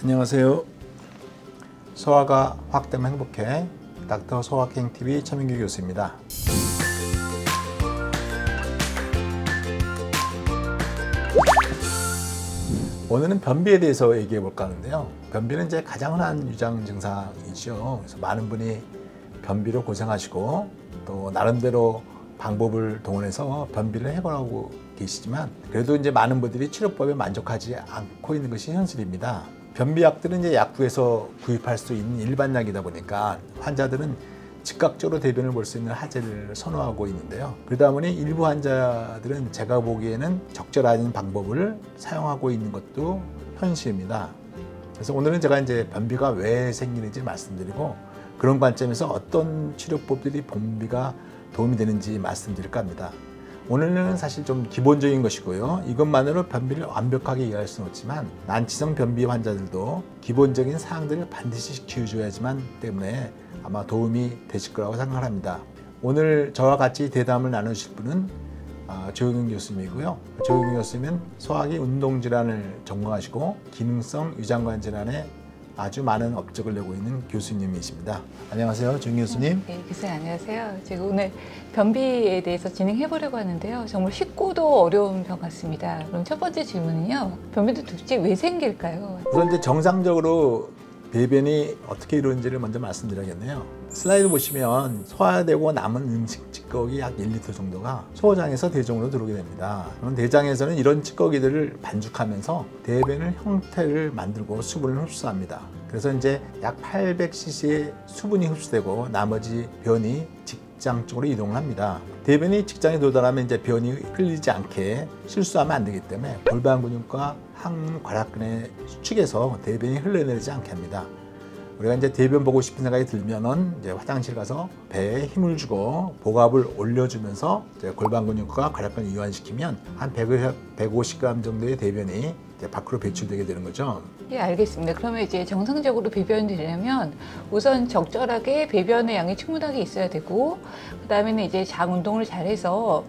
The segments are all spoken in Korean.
안녕하세요. 소화가 확되면 행복해 닥터 소화행TV 최민규 교수입니다. 오늘은 변비에 대해서 얘기해 볼까 하는데요. 변비는 이제 가장 흔한 유장 증상이죠. 그래서 많은 분이 변비로 고생하시고 또 나름대로 방법을 동원해서 변비를 해결하고 계시지만 그래도 이제 많은 분들이 치료법에 만족하지 않고 있는 것이 현실입니다. 변비약들은 이제 약국에서 구입할 수 있는 일반 약이다 보니까 환자들은 즉각적으로 대변을 볼 수 있는 하재를 선호하고 있는데요. 그러다 보니 일부 환자들은 제가 보기에는 적절한 방법을 사용하고 있는 것도 현실입니다. 그래서 오늘은 제가 이제 변비가 왜 생기는지 말씀드리고 그런 관점에서 어떤 치료법들이 변비가 도움이 되는지 말씀드릴까 합니다. 오늘은 사실 좀 기본적인 것이고요. 이것만으로 변비를 완벽하게 이해할 수는 없지만 난치성 변비 환자들도 기본적인 사항들을 반드시 지켜줘야지만 때문에 아마 도움이 되실 거라고 생각합니다. 오늘 저와 같이 대담을 나누실 분은 조용균 교수님이고요. 조용균 교수님은 소화기 운동질환을 전공하시고 기능성 위장관 질환에 아주 많은 업적을 내고 있는 교수님이십니다. 안녕하세요, 조용균 교수님. 네, 교수님 안녕하세요. 제가 오늘 변비에 대해서 진행해 보려고 하는데요. 정말 쉽고도 어려운 병 같습니다. 그럼 첫 번째 질문은요. 변비도 도대체 왜 생길까요? 우선 이제 정상적으로 배변이 어떻게 이루어지는지를 먼저 말씀드려야겠네요. 슬라이드 보시면 소화되고 남은 음식 찌꺼기 약 1리터 정도가 소장에서 대장으로 들어오게 됩니다. 그럼 대장에서는 이런 찌꺼기들을 반죽하면서 대변의 형태를 만들고 수분을 흡수합니다. 그래서 이제 약 800cc의 수분이 흡수되고 나머지 변이 직장 쪽으로 이동을 합니다. 대변이 직장에 도달하면 이제 변이 흘리지 않게 실수하면 안 되기 때문에 골반 근육과 항문 괄약근의 수축에서 대변이 흘러내리지 않게 합니다. 우리가 이제 대변 보고 싶은 생각이 들면은 이제 화장실 가서 배에 힘을 주고 복압을 올려주면서 이제 골반 근육과 괄약근을 이완시키면 한 150g 정도의 대변이 이제 밖으로 배출되게 되는 거죠. 예, 알겠습니다. 그러면 이제 정상적으로 배변이 되려면 우선 적절하게 배변의 양이 충분하게 있어야 되고 그 다음에는 이제 장 운동을 잘해서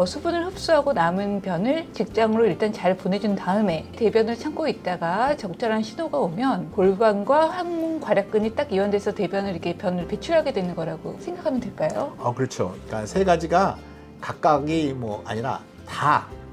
수분을 흡수하고 남은 변을 직장으로 일단 잘 보내준 다음에 대변을 참고 있다가 적절한 신호가 오면 골반과 항문 괄약근이 딱 이완돼서 대변을 이렇게 변을 배출하게 되는 거라고 생각하면 될까요? 그렇죠. 그러니까 세 가지가 각각이 아니라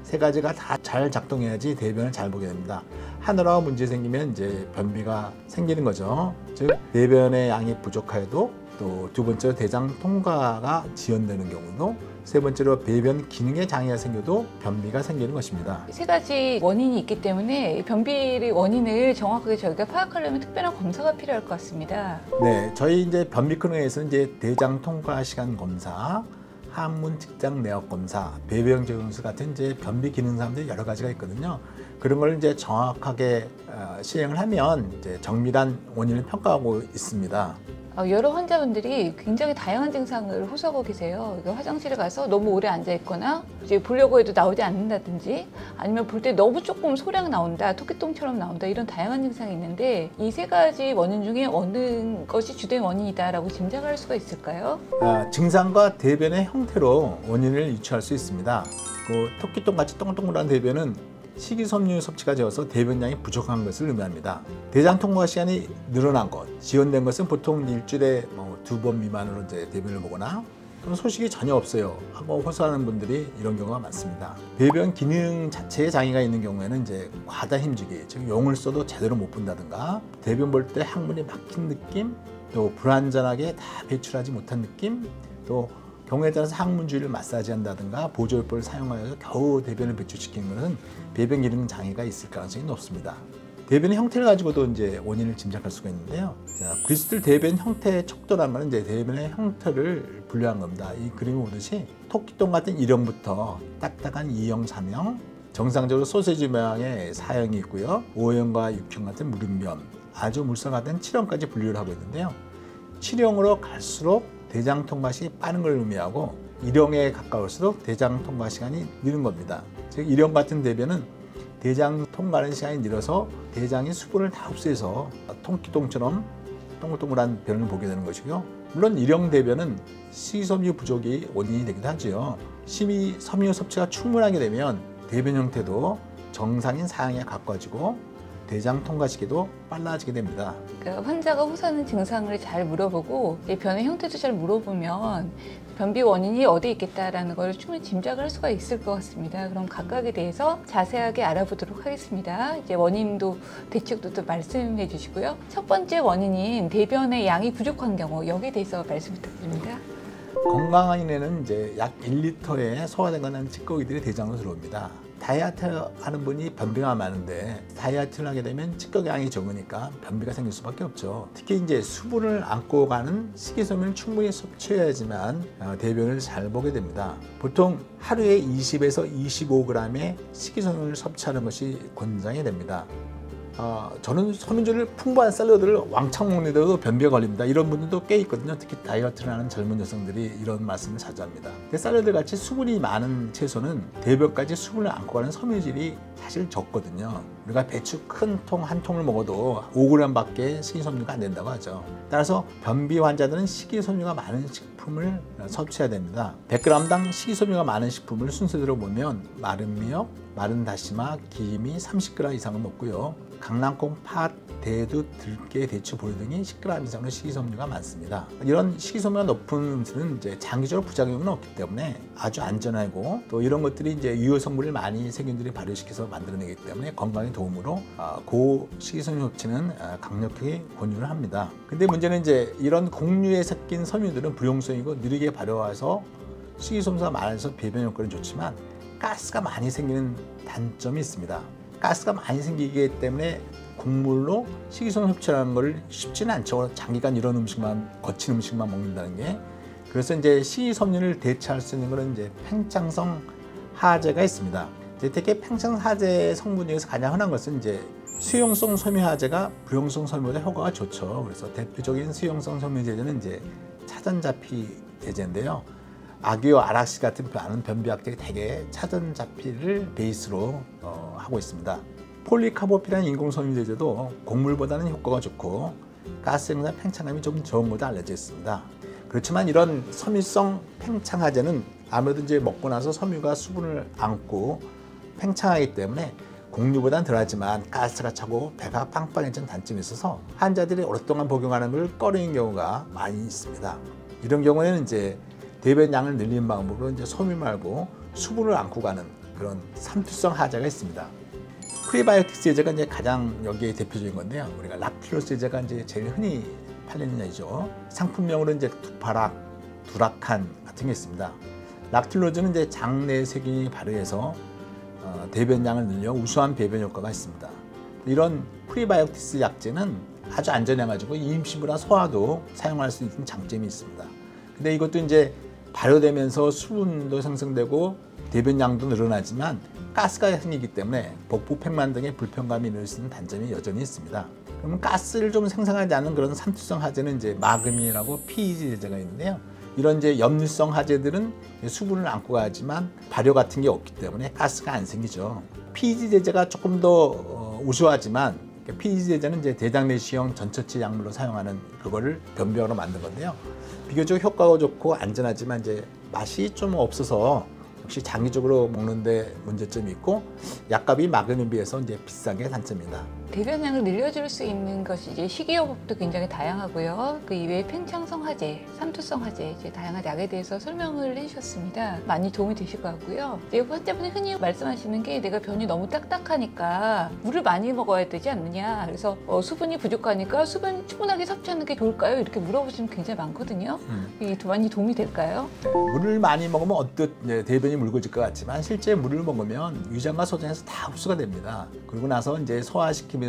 세 가지가 다 잘 작동해야지 대변을 잘 보게 됩니다. 하나라고 문제 생기면 이제 변비가 생기는 거죠. 즉 대변의 양이 부족해도 또 두 번째로 대장 통과가 지연되는 경우도 세 번째로 배변 기능에 장애가 생겨도 변비가 생기는 것입니다. 세 가지 원인이 있기 때문에 변비의 원인을 정확하게 저희가 파악하려면 특별한 검사가 필요할 것 같습니다. 네, 저희 이제 변비 클리닉에서는 이제 대장 통과 시간 검사, 항문 직장 내역 검사, 배변 적응술 같은 이제 변비 기능 사항들이 여러 가지가 있거든요. 그런 걸 이제 정확하게 시행을 하면 이제 정밀한 원인을 평가하고 있습니다. 여러 환자분들이 굉장히 다양한 증상을 호소하고 계세요. 화장실에 가서 너무 오래 앉아 있거나 이제 보려고 해도 나오지 않는다든지 아니면 볼 때 너무 조금 소량 나온다, 토끼똥처럼 나온다 이런 다양한 증상이 있는데 이 세 가지 원인 중에 어느 것이 주된 원인이다라고 짐작할 수가 있을까요? 증상과 대변의 형태로 원인을 유추할 수 있습니다. 그 토끼똥같이 동글동글한 대변은 식이섬유 섭취가 적어서 대변량이 부족한 것을 의미합니다. 대장 통과 시간이 늘어난 것, 지연된 것은 보통 일주일에 2번 미만으로 이제 대변을 보거나 또는 소식이 전혀 없어요 하고 호소하는 분들이 이런 경우가 많습니다. 배변 기능 자체에 장애가 있는 경우에는 이제 과다 힘주기, 즉 용을 써도 제대로 못 본다든가 대변 볼 때 항문이 막힌 느낌, 또 불완전하게 다 배출하지 못한 느낌, 또 경우에 따라서 항문 주위를 마사지한다든가 보조요법을 사용하여서 겨우 대변을 배출시키는 것은 배변 기능 장애가 있을 가능성이 높습니다. 대변의 형태를 가지고도 이제 원인을 짐작할 수가 있는데요. 브리스톨 대변 형태의 척도라는 것은 이제 대변의 형태를 분류한 겁니다. 이 그림을 보듯이 토끼똥 같은 1형부터 딱딱한 2형, 3형, 정상적으로 소세지 모양의 4형이 있고요. 5형과 6형 같은 무름변, 아주 물살 같은 7형까지 분류를 하고 있는데요. 7형으로 갈수록 대장 통과 시간이 빠른 걸 의미하고 1형에 가까울수록 대장 통과 시간이 느는 겁니다. 즉 1형 같은 대변은 대장 통과하는 시간이 늘어서 대장이 수분을 다 흡수해서 통기똥처럼 동글동글한 변을 보게 되는 것이고요. 물론 1형 대변은 식이섬유 부족이 원인이 되기도 하죠. 식이섬유 섭취가 충분하게 되면 대변 형태도 정상인 사양에 가까워지고 대장 통과 시기도 빨라지게 됩니다. 그러니까 환자가 호소하는 증상을 잘 물어보고 변의 형태도 잘 물어보면 변비 원인이 어디에 있겠다라는 걸 충분히 짐작을 할 수가 있을 것 같습니다. 그럼 각각에 대해서 자세하게 알아보도록 하겠습니다. 이제 원인도 대책도 또 말씀해 주시고요. 첫 번째 원인인 대변의 양이 부족한 경우 여기에 대해서 말씀 부탁드립니다. 건강한 인에는 이제 약 1리터의 소화된 것난 찌꺼기들이 대장으로 들어옵니다. 다이어트 하는 분이 변비가 많은데 다이어트를 하게 되면 찌꺼기 양이 적으니까 변비가 생길 수밖에 없죠. 특히 이제 수분을 안고 가는 식이섬유를 충분히 섭취해야지만 대변을 잘 보게 됩니다. 보통 하루에 20에서 25g의 식이섬유를 섭취하는 것이 권장이 됩니다. 저는 섬유질 풍부한 샐러드를 왕창 먹는데도 변비가 걸립니다. 이런 분들도 꽤 있거든요. 특히 다이어트를 하는 젊은 여성들이 이런 말씀을 자주 합니다. 샐러드 같이 수분이 많은 채소는 대변까지 수분을 안고 가는 섬유질이 사실 적거든요. 우리가 배추 큰 통 한 통을 먹어도 5g밖에 식이섬유가 안 된다고 하죠. 따라서 변비 환자들은 식이섬유가 많은 식품을 섭취해야 됩니다. 100g당 식이섬유가 많은 식품을 순서대로 보면 마른 미역, 마른 다시마, 기미 30g 이상은 먹고요. 강낭콩, 팥, 대두, 들깨, 대추, 보리 등이 10g 이상의 식이섬유가 많습니다. 이런 식이섬유가 높은 음식은 이제 장기적으로 부작용은 없기 때문에 아주 안전하고 또 이런 것들이 이제 유효 성분을 많이 세균들이 발효시켜서 만들어내기 때문에 건강에 도움으로 고 식이섬유 섭취는 강력하게 권유를 합니다. 근데 문제는 이제 이런 곡류에 섞인 섬유들은 불용성이고 느리게 발효해서 식이섬유가 많아서 배변 효과는 좋지만 가스가 많이 생기는 단점이 있습니다. 가스가 많이 생기기 때문에 곡물로 식이섬유 섭취하는 걸 쉽지는 않죠. 장기간 이런 음식만, 거친 음식만 먹는다는 게. 그래서 이제 식이섬유를 대체할 수 있는 것은 이제 팽창성 하재가 있습니다. 특히 팽창 하재 성분 중에서 가장 흔한 것은 이제 수용성 섬유하재가 불용성 섬유보다 효과가 좋죠. 그래서 대표적인 수용성 섬유제제는 이제 차전자피 제제인데요. 아기오 아락시 같은 많은 변비약들이 대개 차전자피를 베이스로 하고 있습니다. 폴리카보피라는 인공섬유제제도 곡물보다는 효과가 좋고 가스 형성 팽창감이 좀 적은 것으로 알려져 있습니다. 그렇지만 이런 섬유성 팽창하제는 아무래도 이제 먹고 나서 섬유가 수분을 안고 팽창하기 때문에 곡류보다는 덜하지만 가스가 차고 배가 빵빵해지는 단점이 있어서 환자들이 오랫동안 복용하는 걸 꺼리는 경우가 많이 있습니다. 이런 경우에는 이제 대변량을 늘리는 방법으로 이제 섬유 말고 수분을 안고 가는 그런 삼투성 하자가 있습니다. 프리바이오틱스 제제가 이제 가장 여기에 대표적인 건데요. 우리가 락틸로스 제제가 이제 제일 흔히 팔리는 약이죠. 상품명으로 이제 두파락, 두락한 같은 게 있습니다. 락틸로즈는 이제 장내 세균이 발효해서 대변량을 늘려 우수한 배변 효과가 있습니다. 이런 프리바이오틱스 약제는 아주 안전해가지고 임신부나 소아도 사용할 수 있는 장점이 있습니다. 근데 이것도 이제 발효되면서 수분도 생성되고 대변량도 늘어나지만 가스가 생기기 때문에 복부 팽만 등의 불편감이 늘 수 있는 단점이 여전히 있습니다. 그러면 가스를 좀 생성하지 않는 그런 삼투성 하제는 이제 마그민이라고 PEG 제제가 있는데요. 이런 이제 염류성 하제들은 수분을 안고 가지만 발효 같은 게 없기 때문에 가스가 안 생기죠. PEG 제제가 조금 더 우수하지만 PEG 제제는 이제 대장 내시형 전처치 약물로 사용하는 그거를 변비약으로 만든 건데요. 비교적 효과가 좋고 안전하지만 이제 맛이 좀 없어서 역시 장기적으로 먹는데 문제점이 있고 약값이 마그닌에 비해서 이제 비싼 게 단점입니다. 대변량을 늘려줄 수 있는 것이 이제 식이요법도 굉장히 다양하고요. 그 이외에 팽창성 하제, 삼투성 하제, 이제 다양한 약에 대해서 설명을 해주셨습니다. 많이 도움이 되실 것 같고요. 이제 환자분이 흔히 말씀하시는 게 내가 변이 너무 딱딱하니까 물을 많이 먹어야 되지 않느냐. 그래서 수분이 부족하니까 수분 충분하게 섭취하는 게 좋을까요? 이렇게 물어보시는 게 굉장히 많거든요. 이게 많이 도움이 될까요? 물을 많이 먹으면 대변이 묽어질 것 같지만 실제 물을 먹으면 위장과 소장에서 다 흡수가 됩니다. 그리고 나서 이제 소화시키면서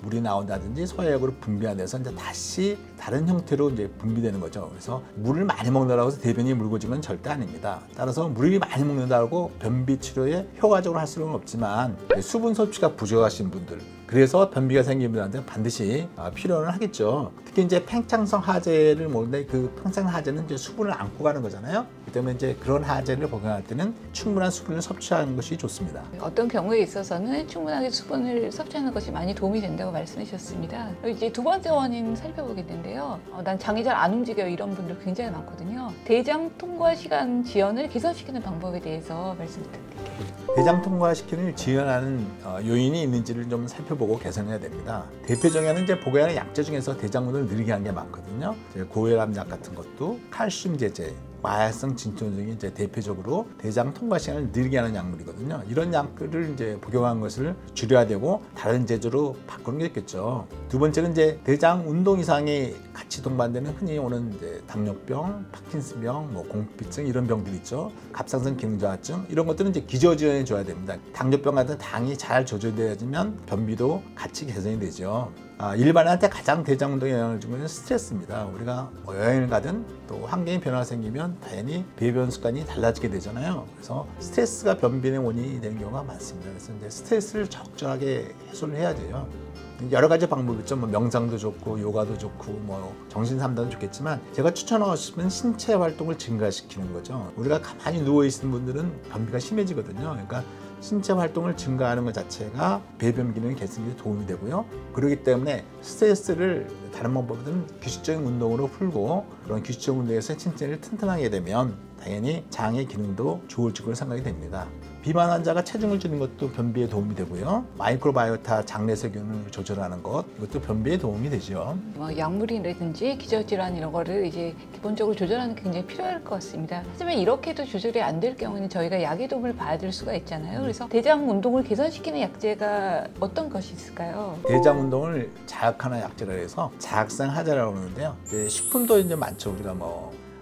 물이 나온다든지 소화액으로 분비가 돼서 이제 다시 다른 형태로 이제 분비되는 거죠. 그래서 물을 많이 먹는다고 해서 대변이 묽어진 건 절대 아닙니다. 따라서 물을 많이 먹는다고 변비 치료에 효과적으로 할 수는 없지만 수분 섭취가 부족하신 분들, 그래서 변비가 생긴 분한테 반드시 필요는 하겠죠. 특히 이제 팽창성 하제를 먹는데 그 팽창 하제는 이제 수분을 안고 가는 거잖아요. 그 때문에 이제 그런 하제를 복용할 때는 충분한 수분을 섭취하는 것이 좋습니다. 어떤 경우에 있어서는 충분하게 수분을 섭취하는 것이 많이 도움이 된다고 말씀해 주셨습니다. 이제 두 번째 원인 살펴보겠는데요. 난 장이 잘 안 움직여요. 이런 분들 굉장히 많거든요. 대장 통과 시간 지연을 개선시키는 방법에 대해서 말씀 부탁드릴게요. 대장 통과시키는 지연하는 요인이 있는지를 좀 살펴보고 개선해야 됩니다. 대표적인 이제 복용하는 약제 중에서 대장 운동을 느리게 하는 게 많거든요. 고혈압 약 같은 것도 칼슘 제제, 마약성 진통 등이 이제 대표적으로 대장 통과 시간을 느리게 하는 약물이거든요. 이런 약들을 이제 복용하는 것을 줄여야 되고 다른 제조로 바꾸는 게 있겠죠. 두 번째는 이제 대장 운동 이상이 같이 동반되는 흔히 오는 이제 당뇨병, 파킨슨병, 공피증 이런 병들 있죠. 갑상선 기능 저하증 이런 것들은 이제 기저지원해 줘야 됩니다. 당뇨병 같은 당이 잘 조절되어지면 변비도 같이 개선이 되죠. 일반인한테 가장 대장 운동에 영향을 주는 것은 스트레스입니다. 우리가 여행을 가든 또 환경의 변화가 생기면 당연히 배변 습관이 달라지게 되잖아요. 그래서 스트레스가 변비의 원인이 되는 경우가 많습니다. 그래서 이제 스트레스를 적절하게 해소를 해야 돼요. 여러 가지 방법이 있죠. 명상도 좋고 요가도 좋고 정신 상담도 좋겠지만 제가 추천하고 싶은 신체 활동을 증가시키는 거죠. 우리가 가만히 누워 있는 분들은 변비가 심해지거든요. 그러니까 신체 활동을 증가하는 것 자체가 배변 기능 개선에 도움이 되고요. 그렇기 때문에 스트레스를 다른 방법보다는 규칙적인 운동으로 풀고 그런 규칙적인 운동에서 신체를 튼튼하게 되면 당연히 장의 기능도 좋아질 걸로 생각이 됩니다. 비만 환자가 체중을 줄이는 것도 변비에 도움이 되고요. 마이크로바이오타 장내세균을 조절하는 것 이것도 변비에 도움이 되죠. 약물이라든지 기저질환 이런 거를 이제 기본적으로 조절하는 게 굉장히 필요할 것 같습니다. 하지만 이렇게도 조절이 안 될 경우는 저희가 약의 도움을 받을 수가 있잖아요. 그래서 대장 운동을 개선시키는 약제가 어떤 것이 있을까요? 대장 운동을 자극하는 약제라 해서 자극성 하제라고 하는데요. 식품도 이제 많죠. 우리가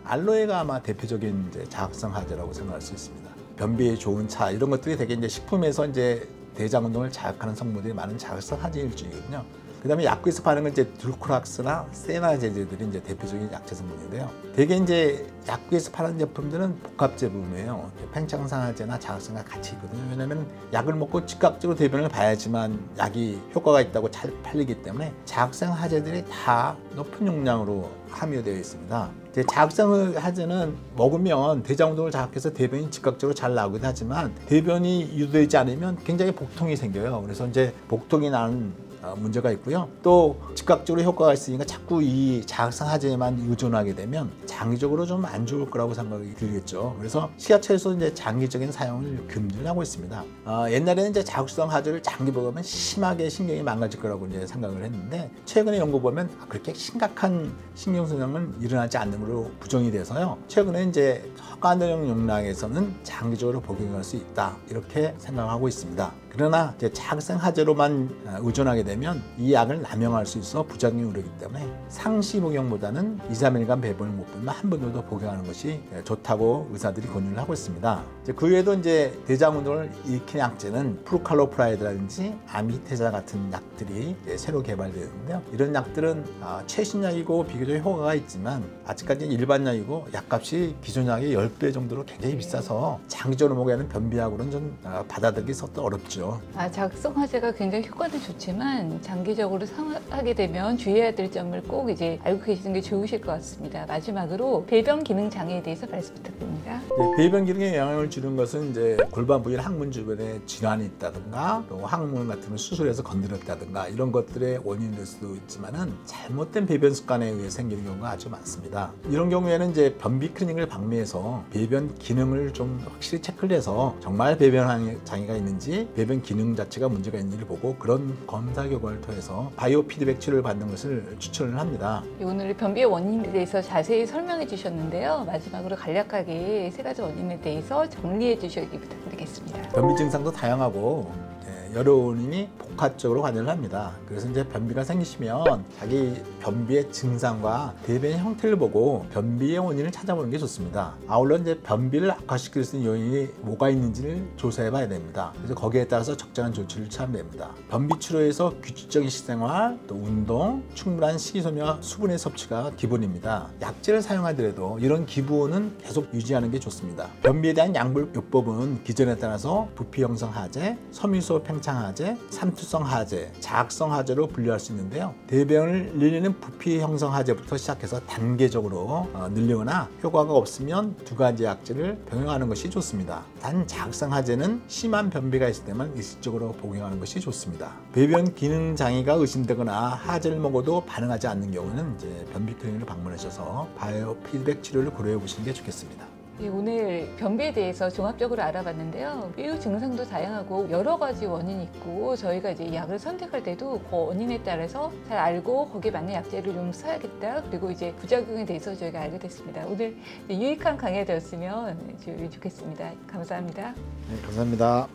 알로에가 아마 대표적인 이제 자극성 하제라고 생각할 수 있습니다. 변비에 좋은 차 이런 것들이 되게 이제 식품에서 이제 대장 운동을 자극하는 성분들이 많은 자극성 하제 일종이거든요. 그다음에 약국에서 파는 건 이제 듀크락스나 세나 제제들이 이제 대표적인 약제 성분인데요. 되게 이제 약국에서 파는 제품들은 복합 제품이에요. 팽창상하제나 자극성과 같이 있거든요. 왜냐하면 약을 먹고 즉각적으로 대변을 봐야지만 약이 효과가 있다고 잘 팔리기 때문에 자극성 하제들이 다 높은 용량으로 함유되어 있습니다. 자극성 하제는 먹으면 대장 운동을 자극해서 대변이 즉각적으로 잘 나오기도 하지만 대변이 유도되지 않으면 굉장히 복통이 생겨요. 그래서 이제 복통이 나는 문제가 있고요. 또 즉각적으로 효과가 있으니까 자꾸 이 자극성 하제에만 의존하게 되면 장기적으로 좀 안 좋을 거라고 생각이 들겠죠. 그래서 식약처에서 이제 장기적인 사용을 금지를 하고 있습니다. 옛날에는 이제 자극성 하제를 장기 먹으면 심하게 신경이 망가질 거라고 이제 생각을 했는데 최근에 연구 보면 그렇게 심각한 신경손상은 일어나지 않는 걸로 부정이 돼서요. 최근에 이제 허가령 용량에서는 장기적으로 복용할 수 있다 이렇게 생각하고 있습니다. 그러나 이제 자극성 하제로만 의존하게 되면 이 약을 남용할 수 있어 부작용이 오르기 때문에 상시 복용보다는 2, 3일간 배변을 못 보면 한 번 정도 복용하는 것이 좋다고 의사들이 권유를 하고 있습니다. 그 외에도 이제 대장 운동을 일으키는 약제는 프루칼로프라이드라든지 아미테자 같은 약들이 새로 개발되었는데요. 이런 약들은 최신 약이고 비교적 효과가 있지만 아직까지 일반 약이고 약값이 기존 약의 10배 정도로 굉장히 비싸서 장기적으로 먹어야 하는 변비약으로는 좀 받아들이기 또 어렵죠. 자극성 하제가 굉장히 효과는 좋지만 장기적으로 사용하게 되면 주의해야 될 점을 꼭 이제 알고 계시는 게 좋으실 것 같습니다. 마지막으로 배변 기능 장애에 대해서 말씀 부탁드립니다. 배변 기능에 영향을 주는 것은 이제 골반 부위 항문 주변에 질환이 있다든가 또 항문 같은 걸 수술해서 건드렸다든가 이런 것들의 원인이 될 수도 있지만은 잘못된 배변 습관에 의해 생기는 경우가 아주 많습니다. 이런 경우에는 이제 변비 클리닉을 방문해서 배변 기능을 좀 확실히 체크를 해서 정말 배변 장애가 있는지 배변 기능 자체가 문제가 있는지를 보고 그런 검사 결과를 통해서 바이오 피드백 치료를 받는 것을 추천을 합니다. 오늘 변비의 원인에 대해서 자세히 설명해 주셨는데요. 마지막으로 간략하게 세 가지 원인에 대해서 정리해 주시기 부탁드리겠습니다. 변비 증상도 다양하고 여러 원인이 복합적으로 관여를 합니다. 그래서 이제 변비가 생기시면 자기 변비의 증상과 대변의 형태를 보고 변비의 원인을 찾아보는 게 좋습니다. 아울러 이제 변비를 악화시킬 수 있는 요인이 뭐가 있는지를 조사해 봐야 됩니다. 그래서 거기에 따라서 적절한 조치를 취하면 됩니다. 변비 치료에서 규칙적인 식생활, 또 운동, 충분한 식이섬유와 수분의 섭취가 기본입니다. 약제를 사용하더라도 이런 기본은 계속 유지하는 게 좋습니다. 변비에 대한 약물요법은 기전에 따라서 부피 형성 하제, 섬유소 팽창 하제, 삼투성 하제, 자극성 하제로 분류할 수 있는데요. 대변을 늘리는 부피 형성 하제부터 시작해서 단계적으로 늘리거나 효과가 없으면 두 가지 약제를 병행하는 것이 좋습니다. 단 자극성 하제는 심한 변비가 있을 때만 일시적으로 복용하는 것이 좋습니다. 배변 기능 장애가 의심되거나 하제를 먹어도 반응하지 않는 경우는 이제 변비 클리닉을 방문하셔서 바이오 피드백 치료를 고려해 보시는 게 좋겠습니다. 예, 오늘 변비에 대해서 종합적으로 알아봤는데요. 매우 증상도 다양하고 여러 가지 원인이 있고 저희가 이제 약을 선택할 때도 그 원인에 따라서 잘 알고 거기에 맞는 약제를 좀 써야겠다. 그리고 이제 부작용에 대해서 저희가 알게 됐습니다. 오늘 유익한 강의가 되었으면 좋겠습니다. 감사합니다. 네, 감사합니다.